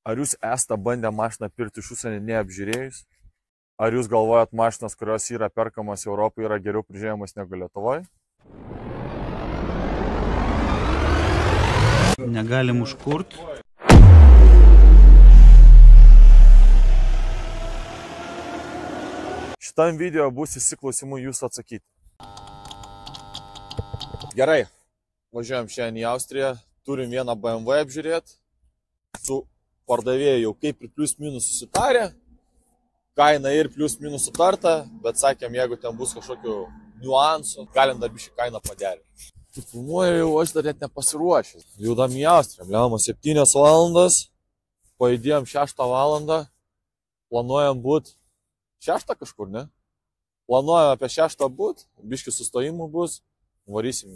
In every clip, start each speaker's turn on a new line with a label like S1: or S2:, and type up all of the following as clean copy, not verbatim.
S1: Ar jūs esate bandę mašiną pirkti iš užsienio neapžiūrėjus? Ar jūs galvojat, mašinas, kurios yra perkamas Europoje, yra geriau prižiūrėjimas negu Lietuvoje?
S2: Negalim užkurt.
S1: Šitam video bus įsiklausimų jūsų atsakyti. Gerai, važiuojam šiandien į Austriją, turim vieną BMW apžiūrėti, su pardavėjai jau kaip ir plius minus susitarė, kaina ir plius minus sutarta, bet sakėm, jeigu ten bus kažkokių niuansų, galim dar biškį kainą paderinti. Filmuoju jau, aš dar net nepasiruošęs. Judam į Austriją, bliauma 7 valandas, pajudėjom 6 valandą, planuojam būt 6 kažkur, ne? Planuojam apie 6 būt, biškį sustojimų bus, varysim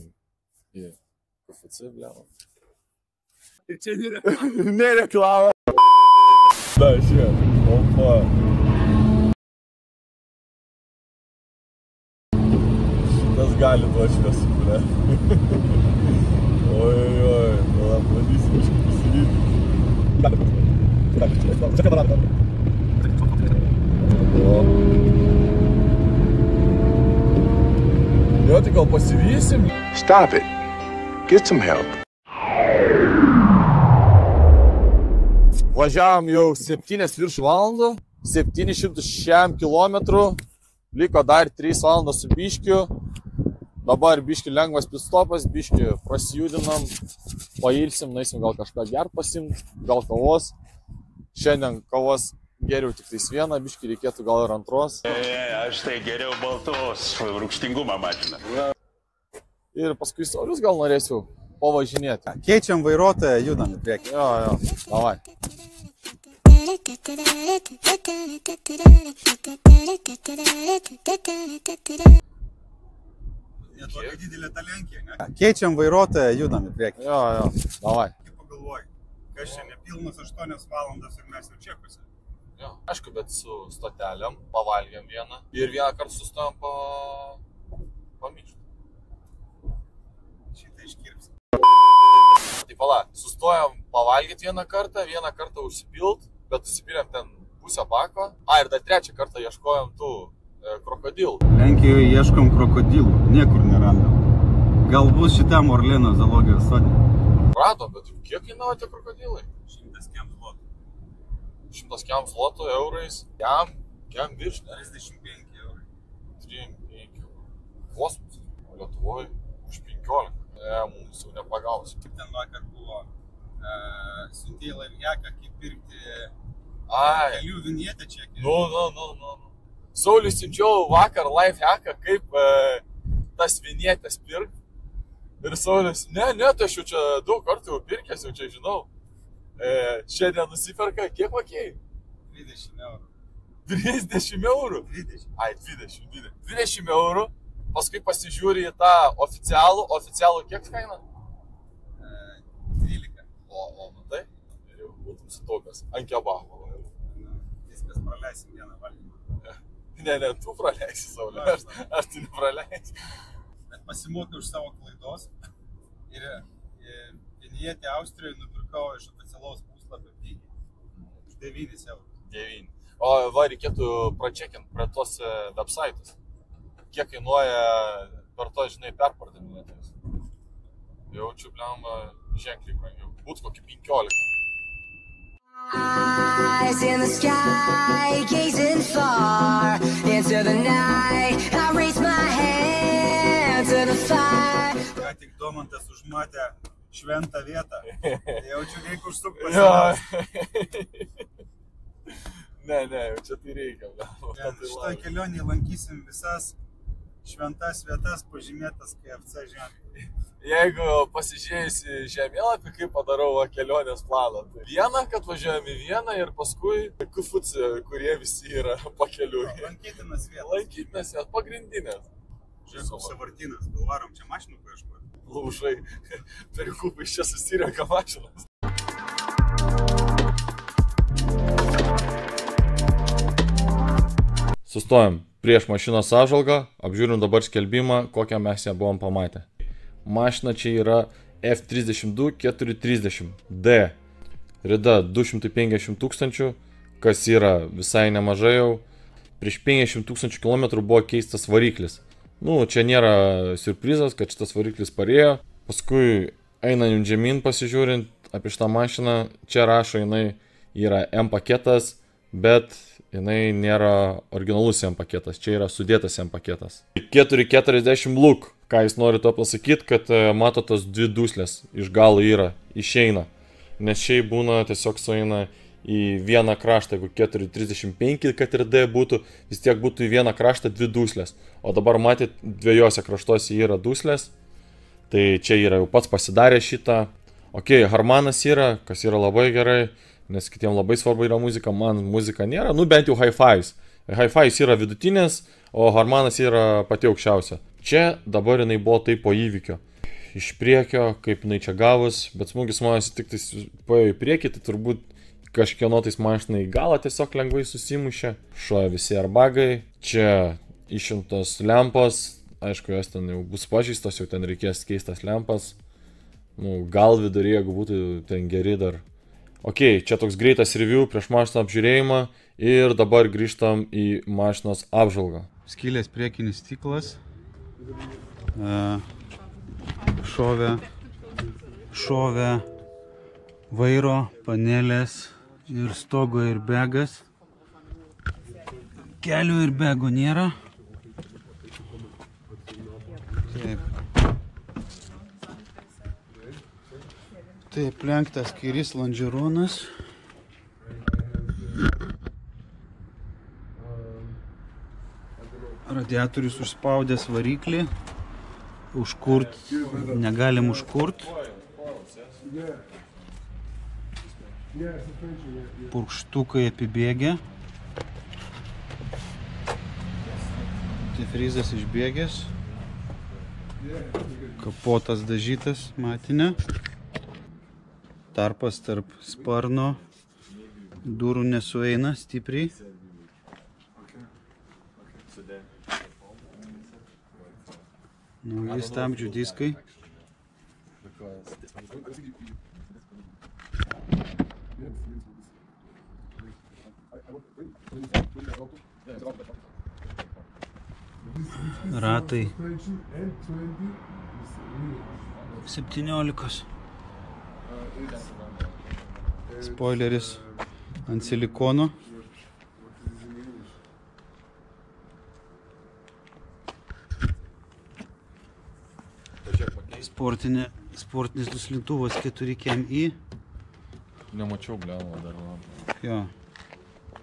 S1: į KFC, bliauma. Ir čia nereklama. Da, šiandien, opa. Šitas gali duoti šviesų, ble. Oi, tada bandysim kažkaip pasivyti. Jo, tai gal pasivysim?
S3: Stop it. Get some help.
S1: Važiavom jau 7 virš valandų, 700 kilometrų, liko dar 3 valandos su biškiu, dabar biški lengvas pitstopas, biški prasijudinam, pailsim, naisim gal kažką gert pasimt, gal kavos, šiandien kavos geriau tik tais vieną, biški reikėtų gal ir antros.
S4: Aš tai geriau baltos, rūgštingumą mažina.
S1: Ir paskui Saulius gal norėsiu pavažinėti.
S2: Keičiam vairuotoją, judam į priekį.
S1: Jo, davai.
S2: Netokia didelė ta Lenkija, ne? Keičiam vairuotoją, judam į priekį.
S1: Jo, davai.
S2: Kaip pagalvoji, kas čia nepilnas 8 valandas ir mes jau čekuose.
S1: Jo, aišku, bet su stotelėm pavalgėm vieną ir vieną kartą sustojom pamyšti.
S2: Šitą iškirpsim.
S1: Tai pala, sustojom pavalgyti vieną kartą užsipilt, bet susipilėm ten pusę bako. Ir dar 3 kartą ieškojom tų krokodilų.
S2: Lenkijoje ieškom krokodilų, niekur nerandam. Galbūt šitam Orlėno zoologijos sode.
S1: Radom, bet kiek kainavo tie krokodilai?
S2: 100 kem zlotų.
S1: 100 kem zlotų eurais. Kem virš, ne?
S2: 35 eurai.
S1: 35 eurų. Kosmos. O Lietuvoje už 15. Mums jau nepagausi.
S2: Kaip ten vakar buvo, siuntėjai laivjaką, kaip pirkti kelių vinietę čekį.
S1: Nu. Sauliui siunčiau vakar lifehacką, kaip tas vinietės pirkt. Ir Saulius, ne, tai aš jau čia daug kartų jau pirkęs, jau čia žinau. Šiandien nusiperka, kiek mokėjai?
S2: 20 eurų.
S1: 30 eurų?
S2: 20.
S1: 20 eurų. Paskui pasižiūri į tą oficialų kiek kaina?
S2: 12.
S1: O, matai? Ir jau būtum sutaupęs. Ant kebabo.
S2: Viskas praleisim vieną valgymą.
S1: Ne, tu praleisi, Saulė. Aš tu nepraleisi.
S2: Bet pasimokiau iš savo klaidos ir vinietę Austrijoje nupirkau iš oficialaus puslapio pigiai. Už 9 eurų.
S1: 9. O va, reikėtų pračekinti prie tos websaitus. Kiek kainuoja per to, žinai, perpardavinėtis. Jaučiu, bliamba, ženkliai brangiau. Būtų kokį 15.
S5: Eyes in the sky, gazing far into the night. I raise my hand to the fire.
S2: Ką tik Domantas užmatė šventą vietą. Jaučiu, reikia užsukti pasimas.
S1: Ne, jau čia tai reikia.
S2: Šitoj kelionėje lankysim visas šventas vietas pažymėtas KFC ženklai.
S1: Jeigu pasižiūrėjusi žemėlapį, kaip padarau kelionės planą. Vieną, kad važiuojam į vieną ir paskui KFC, kurie visi yra pakeliui.
S2: Lankytinas vietas.
S1: Lankytinas vietas, pagrindinės.
S2: Žiūrėk, savartinas, gal varom čia mašinų paieškoti.
S1: Laužai, perikupai iš čia susirenka mašinas. Sustojom prieš mašinos apžvalgą, apžiūrim dabar skelbimą, kokią mes ją buvom pamatę. Mašina čia yra F32 430D. rida 250 000, kas yra visai nemažai jau. Prieš 50 000 km buvo keistas variklis. Nu, čia nėra siurprizas, kad šitas variklis parėjo. Paskui einant žemyn pasižiūrint apie šitą mašiną, čia rašo, jinai yra M paketas, bet jinai nėra originalus M paketas, čia yra sudėtas M paketas. 440 luk, ką jis nori to pasakyti, kad mato tos dvi duslės iš galo yra, išeina. Nes šiai būna tiesiog sueina į vieną kraštą, jeigu 435, kad ir D būtų, vis tiek būtų į vieną kraštą dvi duslės. O dabar matyt, dviejose kraštuose yra duslės, tai čia yra jau pats pasidarė šitą. Ok, Harmanas yra, kas yra labai gerai, nes kitiems labai svarbu yra muzika, man muzika nėra, nu bent jau Hi-Fi's. Hi-Fi's yra vidutinės, o Harmanas yra pati aukščiausia. Čia dabar jinai buvo taip po įvykio. Iš priekio, kaip jinai čia gavus, bet smūgis manasi tik tais paėjo į priekį, tai turbūt kažkieno tais mašinai į galą tiesiog lengvai susimušė. Šoja visi airbagai, čia išimtos lempos, aišku, jos ten jau bus pažįstos, jau ten reikės keistas lempas. Nu, gal viduryje, jeigu būtų ten geri dar. Ok, čia toks greitas review prieš mašiną apžiūrėjimą ir dabar grįžtam į mašinos apžvalgą.
S2: Skylės priekinis stiklas. Šovė vairo, panelės ir stogo ir begas. Kelių ir bego nėra. Taip, lenktas kairys lonžeronas. Radiatorius užspaudęs variklį. Užkurt, negalim užkurt. Purkštukai apibėgę. Antifrizas išbėgęs. Kapotas dažytas matinė. Tarpas tarp sparno, durų nesueina stipriai. Nauji stabdžių diskai. Ratai 17. Spoileris ant silikono. Sportinis duslintuvas 4KMI.
S1: Nemačiau, blemo dar.
S2: Jo.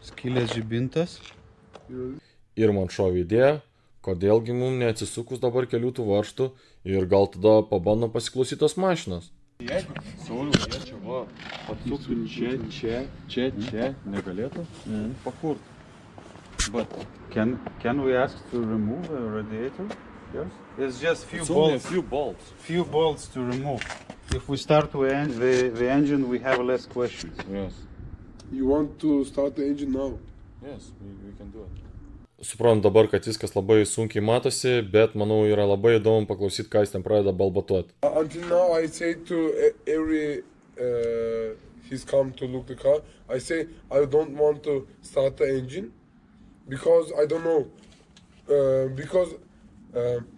S2: Skylės žibintas.
S1: Ir man šovė idėja, kodėlgi mums neatsisukus dabar kelių tų varžtų ir gal tada pabandom pasiklausyti tos mašinos. Jeigu Saulius jie čia va, patsuktų čia, negalėtų pakurt.
S2: But can we ask to remove the radiator? Yes. It's just few bolts to remove. If we start the engine, we have less questions.
S1: Yes.
S6: You want to start the engine now?
S1: Yes, we can do it. Suprantu dabar, kad viskas labai sunkiai matosi, bet manau yra labai įdomu paklausyti, ką jis ten pradeda balbatuoti.
S6: Until now I say to every he's come to look the car, I say I don't want to start the engine because I don't know because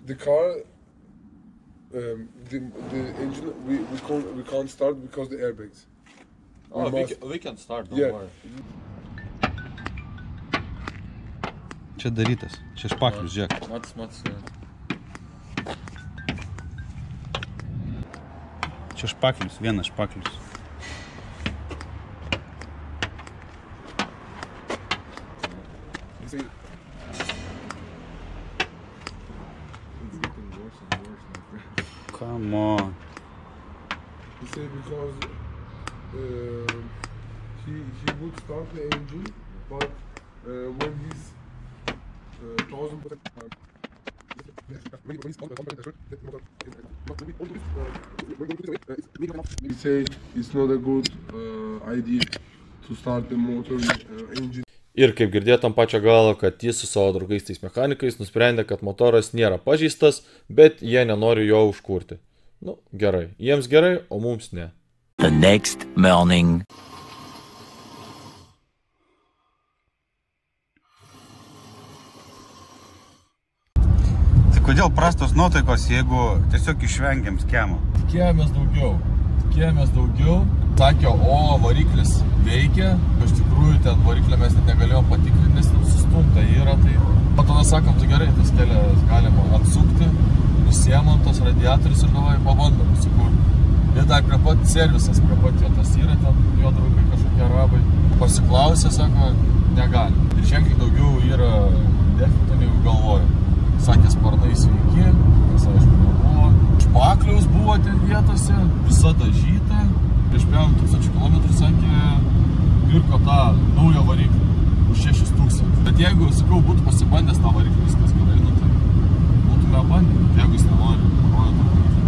S6: the car the engine we can't start because the airbags.
S1: We can start,
S6: don't
S1: worry.
S2: Čia darytas, čia špaklius, žiūrėk.
S1: Matis.
S2: Čia špaklius, vienas špaklius. Come on.
S6: He said because he would start the engine, but when he's 1000%. He say it's not a good idea to start the motor engine.
S1: Ir kaip girdėt ant pačio galo, kad jis su savo draugais tais mechanikais nusprendė, kad motoras nėra pažeistas, bet jie nenori jo užkurti. Nu, gerai. Jiems gerai, o mums ne.
S7: The next morning.
S2: kodėl prastos nuotaikos, jeigu tiesiog išvengiam skemo?
S1: Tikėjomės daugiau. Sakė, variklis veikia. Iš tikrųjų, ten variklio mes net negalėjom patikrinti, nes sustumta yra. Tai po to sakom, tai gerai, tas kelias galima atsukti, nusiemam tos radiatorius ir davai pabandom įsikurti. Ir dar prie pat servisas, prie pat jo tas yra, ten jo draugai kažkokie arabai. Pasiklausė, sako, negali. Ir ženkliai daugiau yra defektų negu galvoju. Sakė, sparnai sveiki, kas aišku nebuvo. Špakliaus buvo ten vietose, visa dažyta. Prieš 5000 km sakė, pirko tą naują variklį už 6000. Bet jeigu, sakau, būtų pasibandęs tą variklį, viskas gerai, tai būtume bandę. Jeigu jis nenori, parodo tą variklį.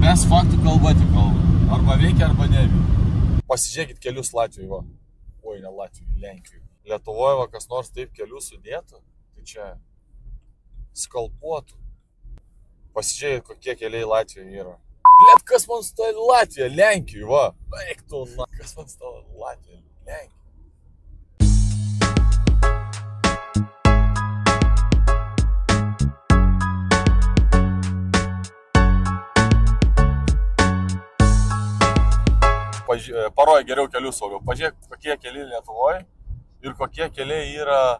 S1: Mes faktų kalba tik kalba. Arba veikia, arba neveikia. Pasižiūrėkit kelius Latvijoje, va. Oi, ne Latvijoje, Lenkijoje. Lietuvoje, va, kas nors taip kelius sudėtų, tai čia skalpuotų. Pasižiūrėkit, kokie keliai Latvijoje yra. Blet, kas man stovi Latvija, Lenkijoje, va. Baik tu, na. Kas man stovi Latvija, Lenkija. Paroja geriau kelius saugiau. Pažiūrėk, kokie keliai Lietuvoje ir kokie keliai yra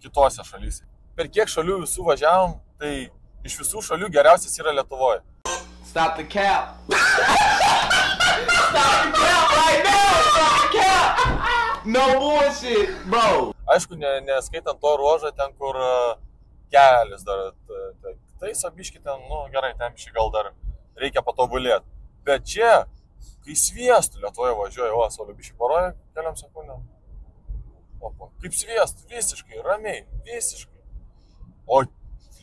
S1: kitose šalyse. Per kiek šalių visų važiavom, tai iš visų šalių geriausias yra Lietuvoje.
S7: Stop the cap. Stop the cap right now. Stop the cap. No bullshit, bro.
S1: Aišku, neskaitant to ruožą ten, kur kelias dar. Tai sabiški ten, gerai, ten biški gal dar reikia patobulėti. Bet čia, kai sviestų Lietuvoje važiuoja, Sauliu biški paroja keliam sekundėm. Opa, kaip sviestų, visiškai, ramiai, visiškai. O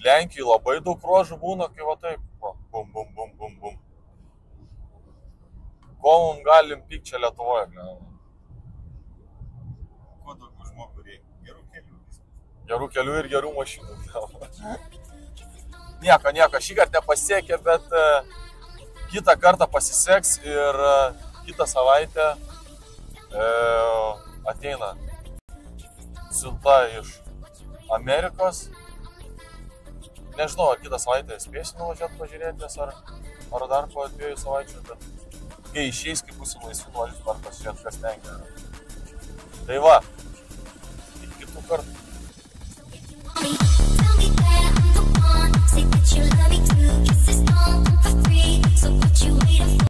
S1: Lenkijai labai daug ruožų būna, kai va taip, bum, bum, bum, bum, bum. Ko mums galim pykti čia Lietuvoje, ne?
S2: Kuo daugiau žmogų reikia? Gerų kelių.
S1: Gerų kelių ir gerų mašinų. Nieko, šį kartą nepasiekė, bet kitą kartą pasiseks ir kitą savaitę ateina siunta iš Amerikos. Nežinau, ar kitą savaitę spėsiu nuvažiuoti pažiūrėtis, ar dar po 2 savaičių, bet kai išeis, kai būsim laisvi, nuvažiuoti dar pasižiūrėti, kas Lenkija. Tai va, iki kitų kartų.